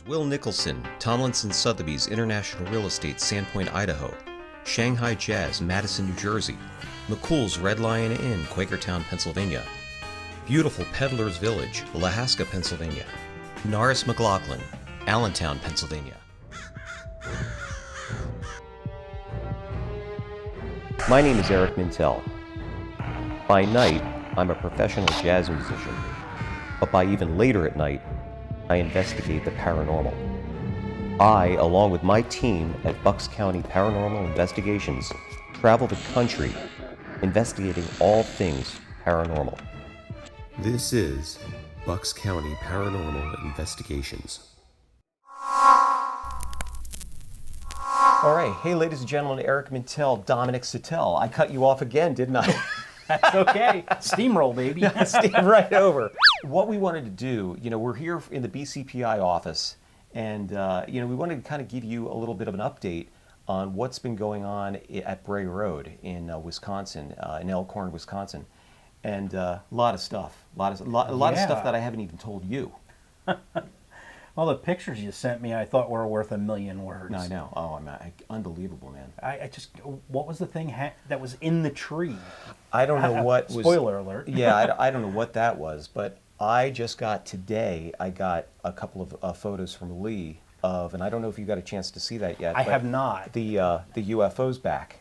Will Nicholson, Tomlinson Sotheby's International Real Estate, Sandpoint, Idaho. Shanghai Jazz, Madison, New Jersey. McCoole's Red Lion Inn, Quakertown, Pennsylvania. Beautiful Peddler's Village, Lahaska, Pennsylvania. Norris, McLaughlin, Allentown, Pennsylvania. My name is Eric Mintel. By night, I'm a professional jazz musician, but by even later at night, I investigate the paranormal. I, along with my team at Bucks County Paranormal Investigations, travel the country investigating all things paranormal. This is Bucks County Paranormal Investigations. All right, hey ladies and gentlemen, Eric Mintel, Dominic Sattele. I cut you off again, didn't I? That's okay. Steamroll, baby. Steam right over. What we wanted to do, we're here in the BCPI office, and we wanted to kind of give you a little bit of an update on what's been going on at Bray Road in Wisconsin, in Elkhorn, Wisconsin, and a lot of stuff, a lot of stuff that I haven't even told you. Well, the pictures you sent me, I thought were worth a million words. No, I know. Oh, unbelievable, man. I just, what was the thing that was in the tree? I don't know what was. Spoiler alert. Yeah, I don't know what that was, but I just got today. I got a couple of photos from Lee of, and I don't know if you got a chance to see that yet. I have not. The UFO's back.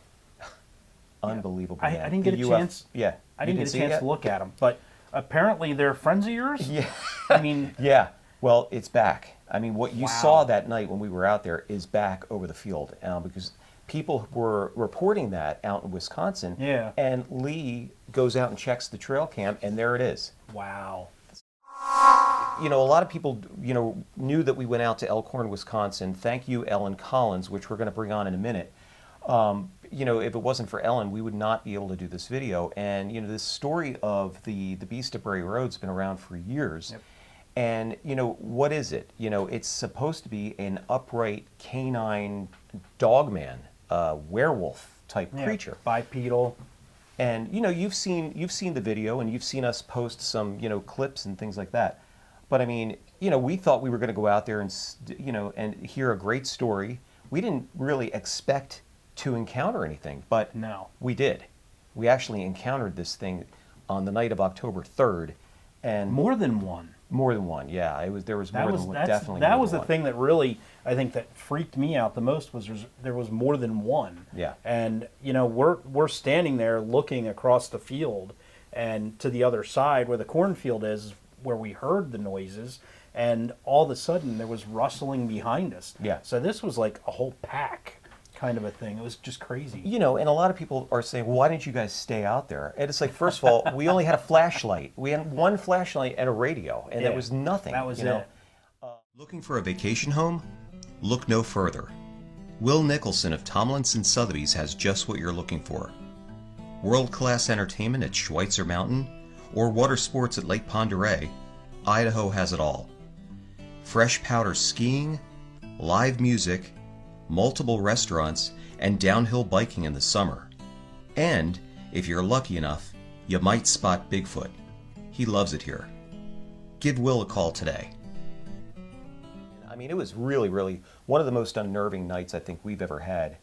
Unbelievable. I didn't get a chance. Yeah, I didn't get a chance to look at them, but apparently they're friends of yours. Yeah. I mean. Yeah. Well, it's back. I mean, what you saw that night when we were out there is back over the field, because people were reporting that out in Wisconsin. Yeah. And Lee goes out and checks the trail cam, and there it is. Wow. A lot of people, knew that we went out to Elkhorn, Wisconsin. Thank you, Ellen Collins, which we're going to bring on in a minute. If it wasn't for Ellen, we would not be able to do this video. And, this story of the Beast of Bray Road's been around for years. Yep. And, what is it? It's supposed to be an upright canine dogman, werewolf type creature. Bipedal. And, you've seen the video, and you've seen us post some, clips and things like that. But I mean, we thought we were going to go out there and, and hear a great story. We didn't really expect to encounter anything, but no, we did. We actually encountered this thing on the night of October 3rd, and more than one. More than one, yeah. There was more than one, definitely. That was the thing that really, I think, that freaked me out the most was there was more than one. Yeah. And we're standing there looking across the field, and to the other side where the cornfield is, where we heard the noises, and all of a sudden there was rustling behind us. Yeah. So this was like a whole pack kind of a thing. It was just crazy. And a lot of people are saying, well, why didn't you guys stay out there? And it's like, first of all, we only had a flashlight. We had one flashlight and a radio, and there was nothing. That was it. Looking for a vacation home? Look no further. Will Nicholson of Tomlinson Sotheby's has just what you're looking for. World-class entertainment at Schweitzer Mountain or water sports at Lake Pend Oreille, Idaho has it all. Fresh powder skiing, live music, multiple restaurants, and downhill biking in the summer. And, if you're lucky enough, you might spot Bigfoot. He loves it here. Give Will a call today. I mean, it was really, really one of the most unnerving nights I think we've ever had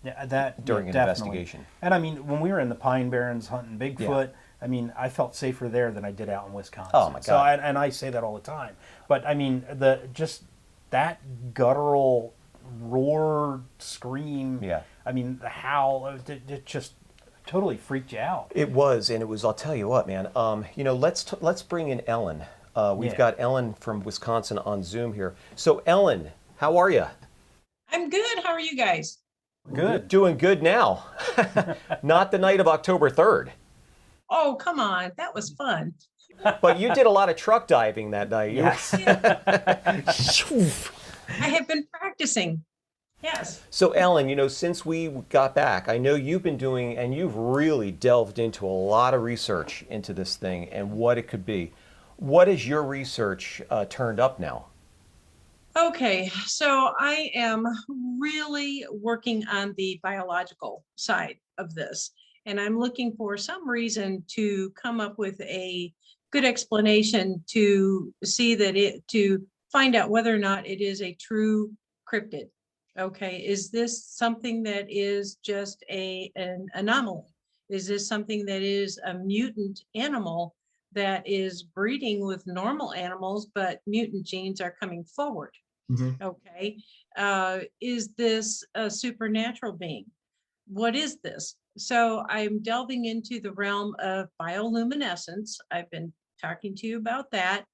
during an investigation. And I mean, when we were in the Pine Barrens hunting Bigfoot, I mean, I felt safer there than I did out in Wisconsin. Oh my God! So, and I say that all the time. But I mean, that guttural roar, scream. Yeah. I mean, the howl. It just totally freaked you out. It was, and it was. I'll tell you what, man. Let's bring in Ellen. We've got Ellen from Wisconsin on Zoom here. So, Ellen, how are you? I'm good. How are you guys? Good. Doing good now. Not the night of October 3rd. Oh, come on. That was fun. But you did a lot of truck diving that night. Yes. I have been practicing. Yes. So, Ellen, since we got back, I know you've been doing, and you've really delved into a lot of research into this thing and what it could be. What is your research turned up now? Okay, so I am really working on the biological side of this, and I'm looking for some reason to come up with a good explanation to see that to find out whether or not it is a true cryptid. Okay, is this something that is just an anomaly? Is this something that is a mutant animal that is breeding with normal animals, but mutant genes are coming forward? Okay, is this a supernatural being? What is this? So I'm delving into the realm of bioluminescence. I've been talking to you about that.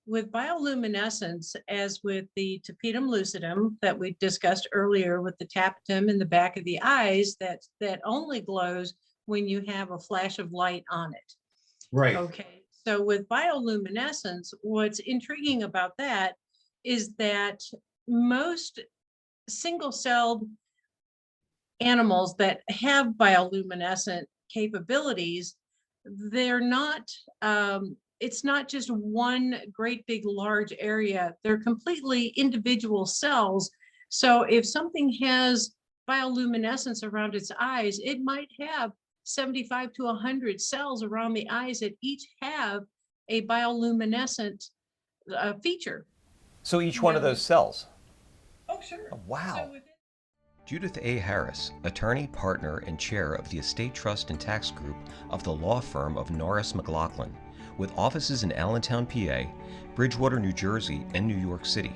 With bioluminescence, as with the tapetum lucidum that we discussed earlier with the tapetum in the back of the eyes, that only glows when you have a flash of light on it. Right. Okay, so with bioluminescence, what's intriguing about that is that most single-celled animals that have bioluminescent capabilities, they're not, it's not just one great big large area. They're completely individual cells. So if something has bioluminescence around its eyes, it might have 75 to 100 cells around the eyes that each have a bioluminescent feature. So each one of those cells. Oh, sure. Oh, wow. So within Judith A. Harris, attorney, partner, and chair of the Estate Trust and Tax Group of the law firm of Norris, McLaughlin, with offices in Allentown, PA, Bridgewater, New Jersey, and New York City.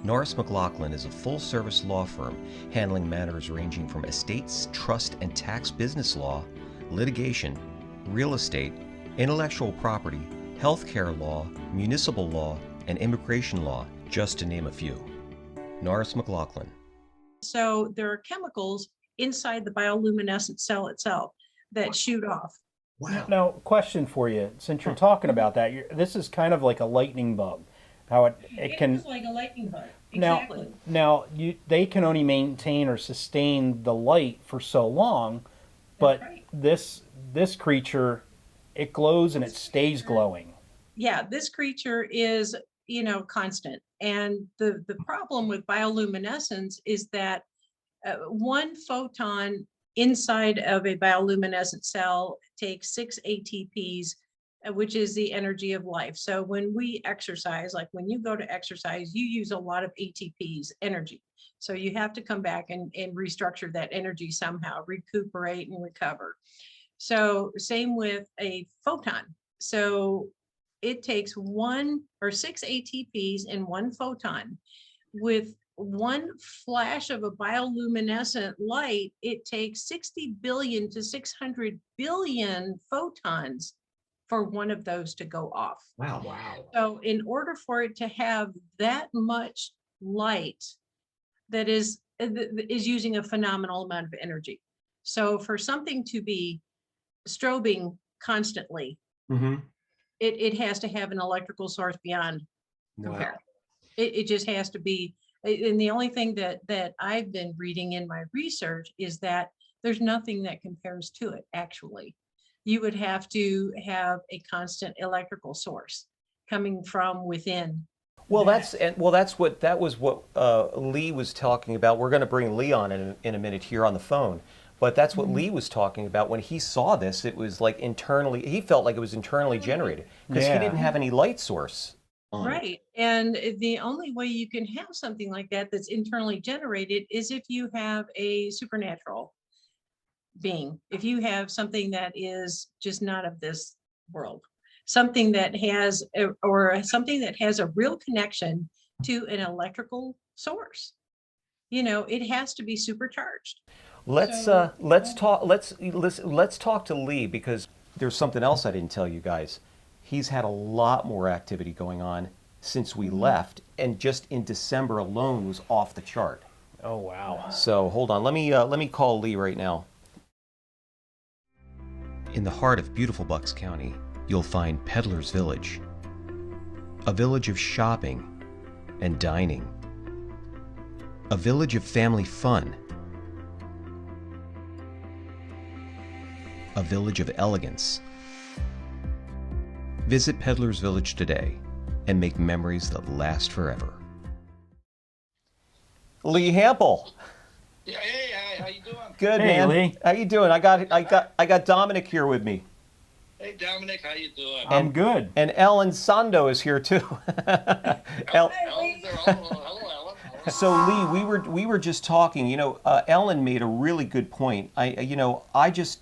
Norris McLaughlin is a full-service law firm handling matters ranging from estates, trust and tax business law, litigation, real estate, intellectual property, healthcare law, municipal law, and immigration law, just to name a few. Norris McLaughlin. So there are chemicals inside the bioluminescent cell itself that shoot off. Wow. Now, question for you. Since you're talking about that, this is kind of like a lightning bug. How it can. It's like a lightning bug. Exactly. Now they can only maintain or sustain the light for so long, but right. this creature, it glows and it stays glowing. Yeah, this creature is, constant. And the problem with bioluminescence is that one photon inside of a bioluminescent cell takes 6 ATPs, which is the energy of life. So when we exercise, like when you go to exercise, you use a lot of ATPs, energy. So you have to come back and restructure that energy somehow, recuperate and recover. So same with a photon. So it takes 1 or 6 ATPs in one photon. With one flash of a bioluminescent light, it takes 60 billion to 600 billion photons for one of those to go off. Wow. Wow. So in order for it to have that much light, that is using a phenomenal amount of energy. So for something to be strobing constantly, it has to have an electrical source beyond compare. Wow. It just has to be. And the only thing that I've been reading in my research is that there's nothing that compares to it, actually. You would have to have a constant electrical source coming from within. Well, that was what Lee was talking about. We're going to bring Lee on in a minute here on the phone. But that's what Lee was talking about. When he saw this, it was like internally, he felt like it was internally generated because he didn't have any light source. Right. And the only way you can have something like that that's internally generated is if you have a supernatural being, if you have something that is just not of this world, something that has something that has a real connection to an electrical source. It has to be supercharged. Let's talk to Lee, because there's something else I didn't tell you guys. He's had a lot more activity going on since we left, and just in December alone was off the chart. Oh wow. So hold on, let me call Lee right now. In the heart of beautiful Bucks County, you'll find Peddler's Village, a village of shopping and dining, a village of family fun, a village of elegance. Visit Peddler's Village today and make memories that last forever. Lee Hampel. Yeah, hey, how you doing? Good, Hey, man. Lee. How you doing? I got Dominic here with me. Hey, Dominic, how you doing? I'm good. And Ellen Sando is here too. Ellen's there. Hello, Ellen. So Lee, we were just talking. Ellen made a really good point. There's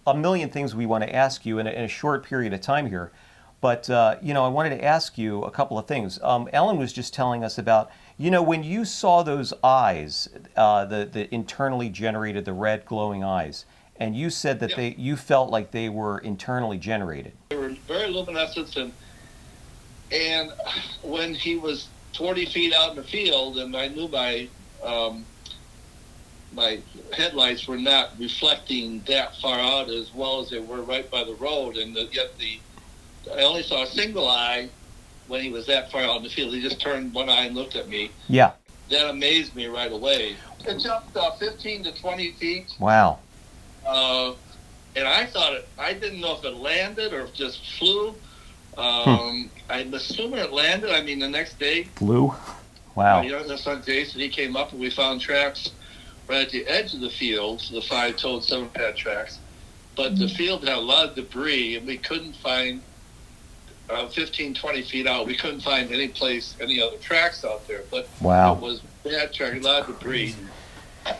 a million things we want to ask you in a short period of time here, but I wanted to ask you a couple of things. Ellen was just telling us about when you saw those eyes, the internally generated, the red glowing eyes, and you said that you felt like they were internally generated. They were very luminescent, and when he was 40 feet out in the field, and I knew my headlights were not reflecting that far out as well as they were right by the road, and yet I only saw a single eye when he was that far out in the field. He just turned one eye and looked at me. Yeah. That amazed me right away. It jumped 15 to 20 feet. Wow. And I didn't know if it landed or if it just flew. I'm assuming it landed. I mean, the next day. Flew? Wow. My youngest son, Jason, he came up and we found tracks right at the edge of the field, the 5-toed, 7-pad tracks. But the field had a lot of debris, and we couldn't find 15, 20 feet out. We couldn't find any other tracks out there. But wow. It was bad track, a lot of debris.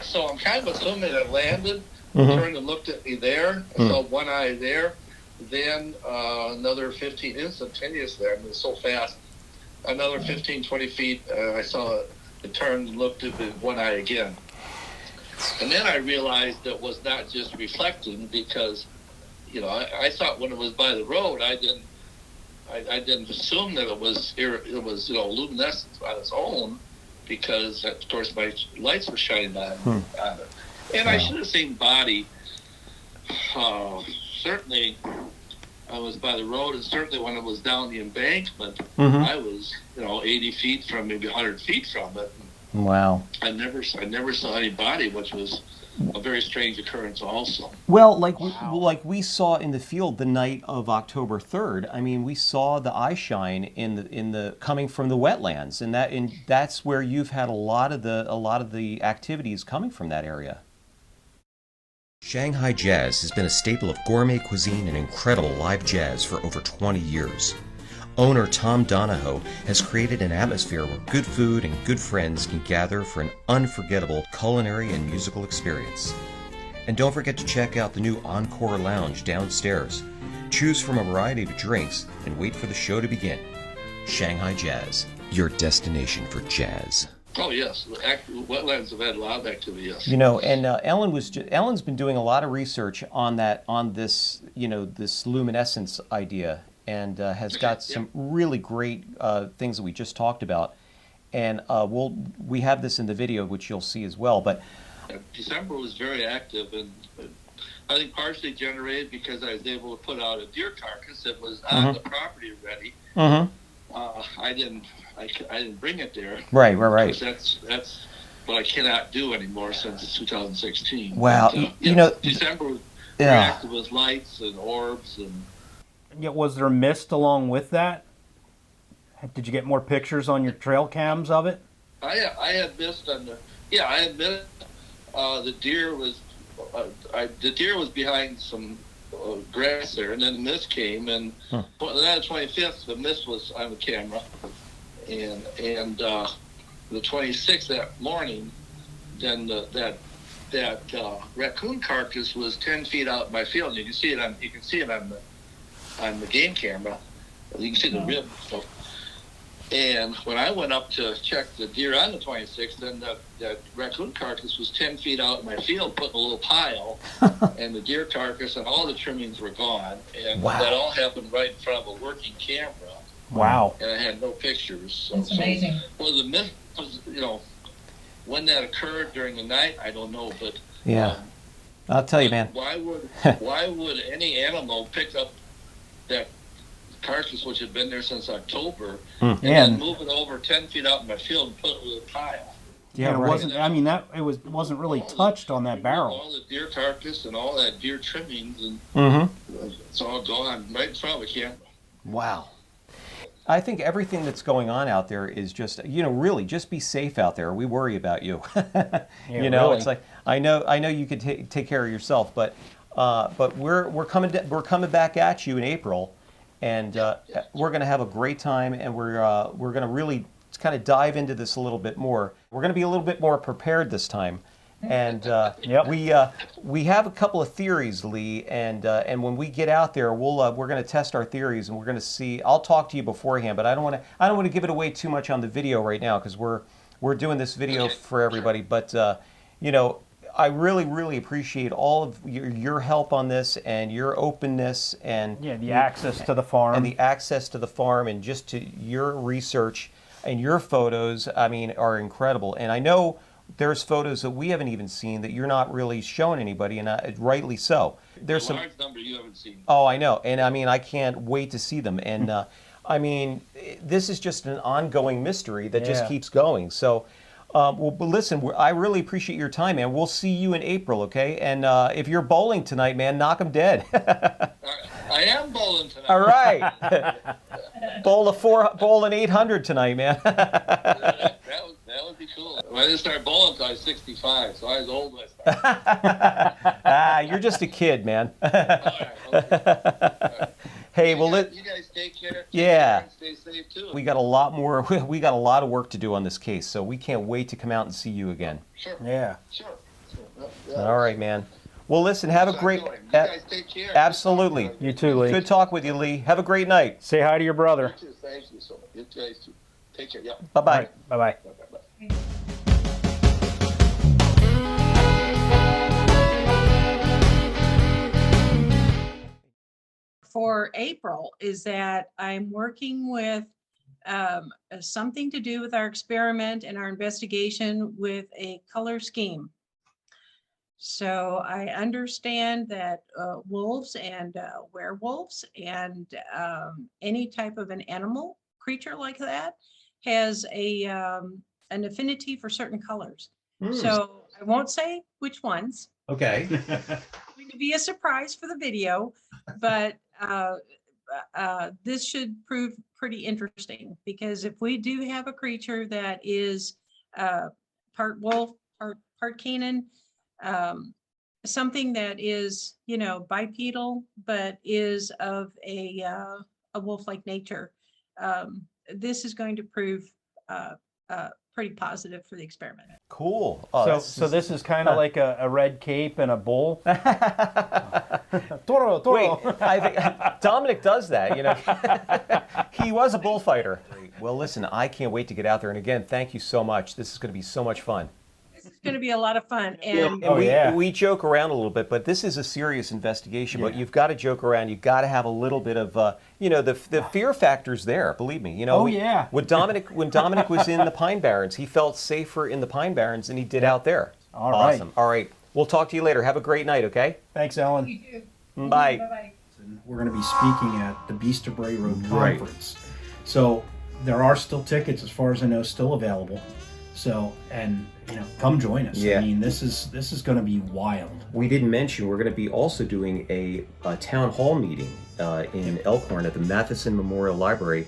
So I'm kind of assuming it landed. Mm-hmm. Turned and looked at me there. I saw one eye there. Then another 15 instantaneous there. I mean, it was so fast. Another 15, 20 feet, I saw it turned and looked at me one eye again. And then I realized that was not just reflecting because, I thought when it was by the road, I didn't assume that it was luminescent on its own because, of course, my lights were shining on it. And I should have seen body. Certainly, I was by the road, and certainly when it was down the embankment, I was, 80 feet from, maybe 100 feet from it. Wow. I never saw any body, which was a very strange occurrence also. Well, like we saw in the field the night of October 3rd. I mean, we saw the eye shine in the coming from the wetlands, and that's where you've had a lot of the activities coming from that area. Shanghai jazz has been a staple of gourmet cuisine and incredible live jazz for over 20 years. Owner Tom Donahoe has created an atmosphere where good food and good friends can gather for an unforgettable culinary and musical experience. And don't forget to check out the new Encore Lounge downstairs. Choose from a variety of drinks and wait for the show to begin. Shanghai Jazz, your destination for jazz. Oh yes, wetlands have had a lot of activity. Yes. And Ellen's been doing a lot of research on this this luminescence idea, and has got some really great things that we just talked about, and we have this in the video, which you'll see as well. But December was very active, and I think partially generated because I was able to put out a deer carcass that was on the property already. I didn't bring it there. Right. That's what I cannot do anymore since 2016. Wow. But, December was very active with lights and orbs and. Yeah, was there mist along with that? Did you get more pictures on your trail cams of it? I had mist on the. Yeah, I had mist. The deer was behind some grass there, and then the mist came, and then the 25th, the mist was on the camera, and the 26th that morning, then that raccoon carcass was 10 feet out in my field. You can see it on the game camera. You can see the rib. So, and when I went up to check the deer on the 26th, then that raccoon carcass was 10 feet out in my field, put in a little pile, and the deer carcass and all the trimmings were gone. And that all happened right in front of a working camera. Wow. And I had no pictures. So, that's amazing. Well, the myth was, when that occurred during the night, I don't know, but I'll tell you, man. Why would any animal pick up that carcass, which had been there since October, and then move it over 10 feet out in my field and put it in a pile? Yeah, it wasn't. I mean, it wasn't really touched on that barrel. All the deer carcass and all that deer trimmings, and it's all gone right in front of the camera. Wow. I think everything that's going on out there is just, really just be safe out there. We worry about you. Really. It's like I know you could take care of yourself, but But we're coming back at you in April, and we're going to have a great time, and we're going to really kind of dive into this a little bit more. We're going to be a little bit more prepared this time, and we have a couple of theories, Lee, and when we get out there, we're going to test our theories, and we're going to see. I'll talk to you beforehand, but I don't want to give it away too much on the video right now because we're doing this video for everybody. But you know, I really, really appreciate all of your help on this and your openness and the access to the farm and just to your research and your photos. I mean, are incredible, and I know there's photos that we haven't even seen that you're not really showing anybody, and rightly so. There's some large number you haven't seen. Oh, I know, and I mean, I can't wait to see them. And I mean, this is just an ongoing mystery that just keeps going. So, well, but listen, I really appreciate your time, man. We'll see you in April, okay? And if you're bowling tonight, man, knock 'em dead. I am bowling tonight. All right, bowl an 800 tonight, man. That would be cool. I didn't start bowling until I was 65, so I was old when I started. You're just a kid, man. All right, okay. Hey, you guys take care. Yeah. And stay safe too. We got a lot more. We got a lot of work to do on this case, so we can't wait to come out and see you again. Sure. Yeah. Sure. All right, man. Well, listen. Have a great. You guys take care. Absolutely. You too, Lee. Good talk with you, Lee. Have a great night. Say hi to your brother. You too. Thank you so much. You guys too. Take care. Yeah. Bye bye. Bye bye. Bye-bye. For April is that I'm working with something to do with our experiment and our investigation with a color scheme. So I understand that wolves and werewolves and any type of an animal creature like that has an affinity for certain colors. So I won't say which ones. Okay. It's going to be a surprise for the video, but this should prove pretty interesting, because if we do have a creature that is part wolf, part canine, something that is, you know, bipedal, but is of a wolf-like nature, this is going to prove pretty positive for the experiment. Cool. Oh, so this is kind of like a red cape and a bull. Toro. Wait, I think Dominic does that, you know. He was a bullfighter. Well, listen, I can't wait to get out there. And again, thank you so much. This is going to be so much fun. This is going to be a lot of fun. And we joke around a little bit, but this is a serious investigation. But you've got to joke around. You've got to have a little bit of, you know, the fear factor's there. Believe me. You know. When Dominic was in the Pine Barrens, he felt safer in the Pine Barrens than he did out there. Awesome. All right. We'll talk to you later. Have a great night. Okay. Thanks, Ellen. you too. Bye. Bye-bye. We're going to be speaking at the Beast of Bray Road Conference. So there are still tickets, as far as I know, still available. So, and you know, come join us. Yeah. I mean, this is going to be wild. We didn't mention we're going to be also doing a town hall meeting in Elkhorn at the Madison Memorial Library,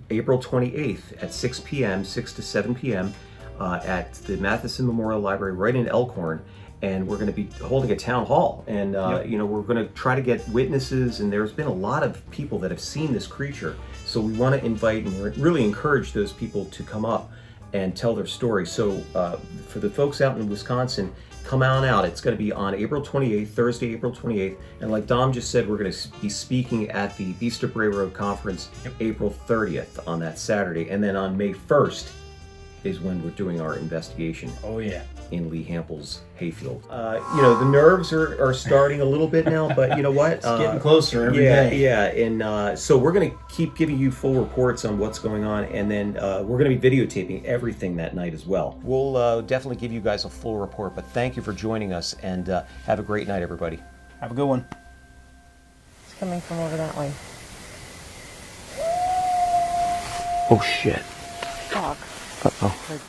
April 28th at 6 p.m., 6 to 7 p.m. At the Madison Memorial Library right in Elkhorn. And we're going to be holding a town hall, and you know, we're going to try to get witnesses. And there's been a lot of people that have seen this creature, so we want to invite and really encourage those people to come up and tell their story. So for the folks out in Wisconsin, come on out. It's going to be on April 28th, Thursday, April 28th. And like Dom just said, we're going to be speaking at the Beast of Bray Road Conference April 30th on that Saturday. And then on May 1st is when we're doing our investigation. Oh yeah. In Lee Hampel's hayfield. You know, the nerves are starting a little bit now, but you know what? It's getting closer every day. Yeah, and so we're going to keep giving you full reports on what's going on, and then we're going to be videotaping everything that night as well. We'll definitely give you guys a full report, but thank you for joining us, and have a great night, everybody. Have a good one. It's coming from over that way. Oh, shit. Dog. Uh-oh. Like,